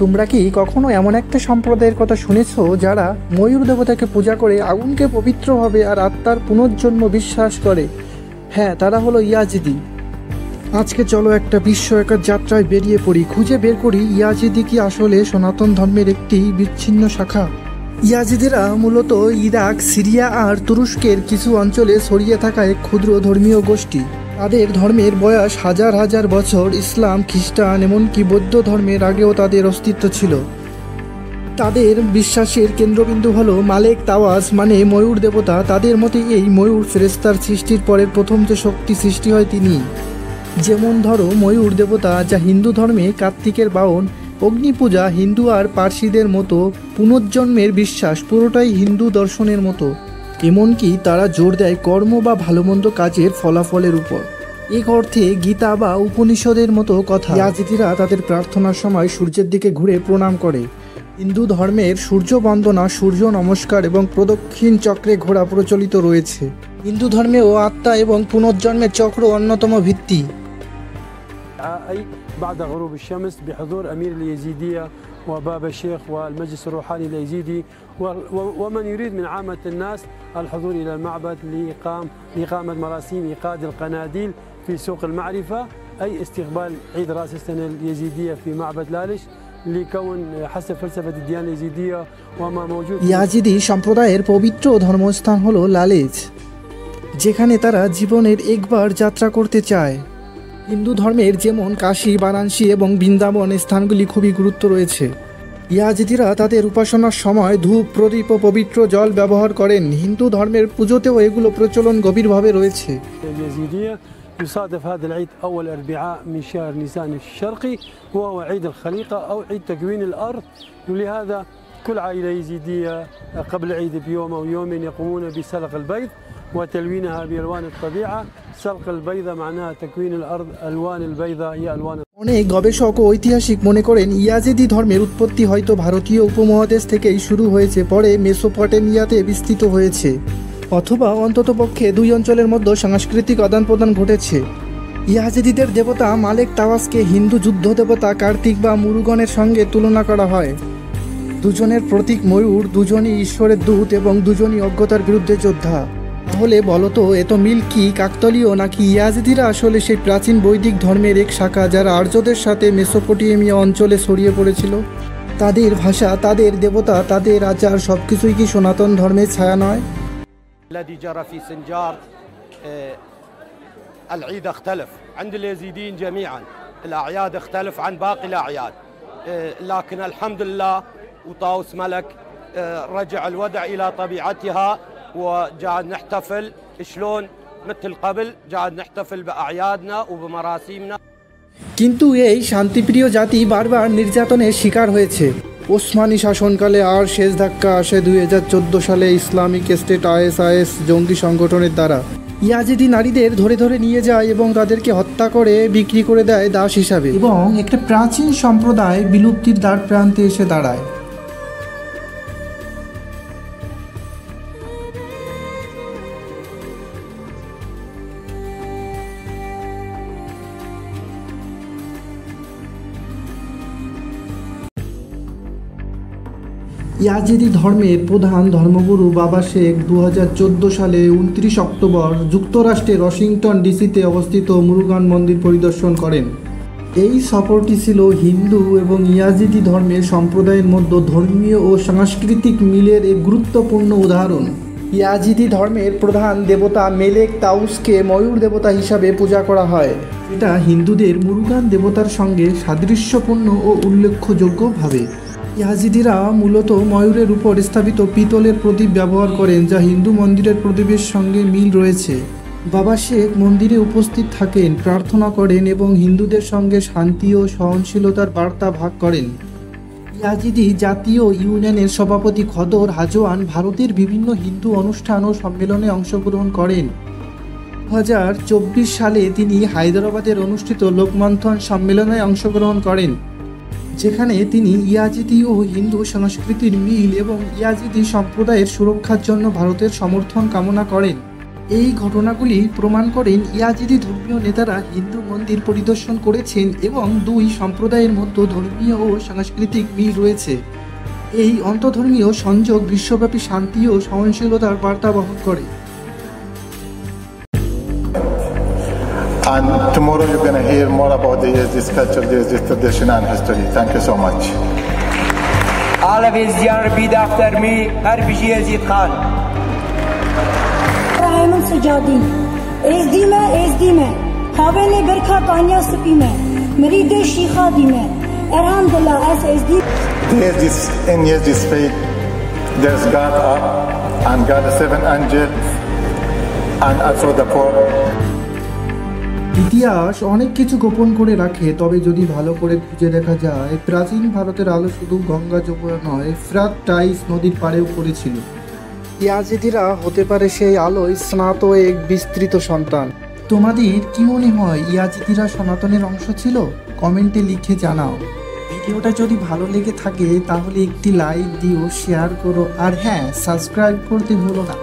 তোমরা কি কখনো এমন একটা সম্প্রদায়ের কথা শুনেছো যারা ময়ূর দেবতাকে পূজা করে আগুনকে পবিত্রভাবে আর আত্মার পুনর্জন্ম বিশ্বাস করে? হ্যাঁ, তারা হলো ইয়াজিদি। আজকে চলো একটা বিস্ময়কর যাত্রায় বেরিয়ে পড়ি, খুঁজে বের করি ইয়াজিদি কি আসলে সনাতন ধর্মের একটি বিচ্ছিন্ন শাখা। ইয়াজিদিরা মূলত ইরাক, সিরিয়া আর তুরস্কের কিছু অঞ্চলে ছড়িয়ে থাকা এক ক্ষুদ্র ধর্মীয় গোষ্ঠী। তাদের ধর্মের বয়স হাজার হাজার বছর। ইসলাম, খ্রিস্টান এমনকি বৌদ্ধ ধর্মের আগেও তাদের অস্তিত্ব ছিল। তাদের বিশ্বাসের কেন্দ্রবিন্দু হলো মালেক তাওয়াস, মানে ময়ূর দেবতা। তাদের মতে এই ময়ূর ফেরেশতার সৃষ্টির পরের প্রথম যে শক্তি সৃষ্টি হয় তিনি। যেমন ধরো ময়ূর দেবতা, যা হিন্দু ধর্মে কার্তিকের বাহন। অগ্নি পূজা হিন্দু আর পার্সিদের মতো। পুনর্জন্মের বিশ্বাস পুরোটাই হিন্দু দর্শনের মতো। এমনকি তারা জোর দেয় কর্ম বা ভালোমন্দ কাজের ফলাফলের উপর। এক অর্থে গীতা বা উপনিষদের মতো কথা। ইয়াজিদিরা তাদের প্রার্থনার সময় সূর্যের দিকে ঘুরে প্রণাম করে। হিন্দু ধর্মের সূর্য বন্দনা, সূর্য নমস্কার এবং প্রদক্ষিণ চক্রে ঘোরা প্রচলিত রয়েছে। হিন্দু ধর্মেও আত্মা এবং পুনর্জন্মের চক্র অন্যতম ভিত্তি। بعد غروب الشمس بحضور أمير اليزيدية وبابا الشيخ والمجلس الروحاني اليزيدي ومن يريد من عامة الناس الحضور إلى المعبد لإقامة مراسيم إيقاد القناديل في سوق المعرفة، أي استقبال عيد رأس السنة اليزيدية في معبد لالش لكون حسب فلسفة الديانة اليزيدية وما موجود। ইয়াজিদি সম্প্রদায়ের পবিত্র ধর্মস্থান হলো লালেজ, যেখানে তারা জীবনের একবার যাত্রা করতে চায়। হিন্দু ধর্মের যেমন কাশী, বারাণসী এবং বৃন্দাবন স্থানগুলি খুবই গুরুত্ব রয়েছে। ইয়াজিদিরা তাদের উপাসনার সময় ধূপ, প্রদীপ ও পবিত্র জল ব্যবহার করেন। হিন্দু ধর্মের পুজোতেও এগুলো প্রচলন গভীরভাবে রয়েছে। يصادف هذا العيد أول أربعاء من شهر نيسان الشرقي، وهو عيد الخليقة أو عيد تكوين الأرض، ولهذا كل عائلة يزيدية قبل العيد بيوم أو يومين يقومون بسلق البيض وتلوينها بألوان الطبيعة. سلق البيضة معناها تكوين الأرض، ألوان البيضة هي ألوان। অনেক গবেষক ও ঐতিহাসিক মনে করেন ইয়াজিদি ধর্মের উৎপত্তি হয়তো ভারতীয় উপমহাদেশ থেকেই শুরু হয়েছে, পরে মেসোপটেমিয়াতে বিস্তৃত হয়েছে, অথবা অন্ততপক্ষে দুই অঞ্চলের মধ্যে সাংস্কৃতিক আদান প্রদান ঘটেছে। ইয়াজিদিদের দেবতা মালেক তাওয়াসকে হিন্দু যুদ্ধ দেবতা কার্তিক বা মুরুগনের সঙ্গে তুলনা করা হয়। দুজনের প্রতীক ময়ূর, দুজনই ঈশ্বরের দূত এবং দুজনই অজ্ঞতার বিরুদ্ধে যোদ্ধা। তাহলে বলতো, এত মিল কি কাকতালীয়, নাকি ইয়াজিদিরা আসলে সেই প্রাচীন বৈদিক ধর্মের এক শাখা যারা আর্যদের সাথে মেসোপটেমিয়া অঞ্চলে ছড়িয়ে পড়েছিল? তাদের ভাষা, তাদের দেবতা, তাদের আচার সবকিছুই কি সনাতন ধর্মের ছায়া নয়? الذي جرى في سنجار العيد اختلف عند اليزيديين جميعا، الأعياد اختلف عن باقي الأعياد، لكن الحمد لله وطاوس ملك رجع الودع إلى طبيعتها وجعد نحتفل شلون مثل قبل، جعد نحتفل بأعيادنا وبمراسيمنا। কিন্তু এই শান্তিপ্রিয় জাতি বারবার নির্যাতনের শিকার হয়েছে। ওসমানী শাসনকালে আর শেষ ধাক্কা আসে 2014 সালে ইসলামিক স্টেট ISIS জঙ্গি সংগঠনের দ্বারা। ইয়াজিদি নারীদের ধরে ধরে নিয়ে যায় এবং তাদেরকে হত্যা করে বিক্রি করে দেয় দাস হিসাবে, এবং একটা প্রাচীন সম্প্রদায় বিলুপ্তির দ্বার প্রান্তে এসে দাঁড়ায়। ইয়াজিদি ধর্মের প্রধান ধর্মগুরু বাবা শেখ 2014 সালে 29 অক্টোবর যুক্তরাষ্ট্রের ওয়াশিংটন ডিসিতে অবস্থিত মুরুগান মন্দির পরিদর্শন করেন। এই সফরটি ছিল হিন্দু এবং ইয়াজিদি ধর্মের সম্প্রদায়ের মধ্যে ধর্মীয় ও সাংস্কৃতিক মিলের এক গুরুত্বপূর্ণ উদাহরণ। ইয়াজিদি ধর্মের প্রধান দেবতা মেলেক তাউসকে ময়ূর দেবতা হিসাবে পূজা করা হয়, এটা হিন্দুদের মুরুগান দেবতার সঙ্গে সাদৃশ্যপূর্ণ ও উল্লেখযোগ্যভাবে। ইয়াজিদিরা মূলত ময়ূরের উপর স্থাপিত পিতলের প্রদীপ ব্যবহার করেন, যা হিন্দু মন্দিরের প্রদীপের সঙ্গে মিল রয়েছে। বাবা শেখ মন্দিরে উপস্থিত থাকেন, প্রার্থনা করেন এবং হিন্দুদের সঙ্গে শান্তি ও সহনশীলতার বার্তা ভাগ করেন। ইয়াজিদি জাতীয় ইউনিয়নের সভাপতি খদর হাজওয়ান ভারতের বিভিন্ন হিন্দু অনুষ্ঠান ও সম্মেলনে অংশগ্রহণ করেন। 2024 সালে তিনি হায়দ্রাবাদের অনুষ্ঠিত লোকমন্থন সম্মেলনে অংশগ্রহণ করেন, যেখানে তিনি ইয়াজিদি ও হিন্দু সংস্কৃতির মিল এবং ইয়াজিদি সম্প্রদায়ের সুরক্ষার জন্য ভারতের সমর্থন কামনা করেন। এই ঘটনাগুলি প্রমাণ করেন ইয়াজিদি ধর্মীয় নেতারা হিন্দু মন্দির পরিদর্শন করেছেন এবং দুই সম্প্রদায়ের মধ্যে ধর্মীয় ও সাংস্কৃতিক মিল রয়েছে। এই অন্তর্ধর্মীয় সংযোগ বিশ্বব্যাপী শান্তি ও সহনশীলতার বার্তা বহন করে। And tomorrow you're going to hear more about this culture, this tradition and history. Thank you so much. All of Yazdiyan repeat after me. Harbishi Yazid Khan. Rahman Sajadi. Ezdi mein. Havele berkha tanya supi mein. Meride shikha di mein. Alhamdulillah as ezdi. There's this in Yazdi's faith. There's God up and God the seven angels and also the four. ইতিহাস অনেক কিছু গোপন করে রাখে, তবে যদি ভালো করে খুঁজে দেখা যায় প্রাচীন ভারতের আলো শুধু গঙ্গা যমুনা নয়, ফ্রাত টাইস নদীর পাড়েও পড়েছিল। ইয়াজিদিরা হতে পারে সেই আলোয় স্নাত এক বিস্তৃত সন্তান। তোমাদের কি মনে হয় ইয়াজিদিরা সনাতনের অংশ ছিল? কমেন্টে লিখে জানাও। ভিডিওটা যদি ভালো লেগে থাকে তাহলে একটি লাইক দিও, শেয়ার করো আর হ্যাঁ, সাবস্ক্রাইব করতে ভুলো না।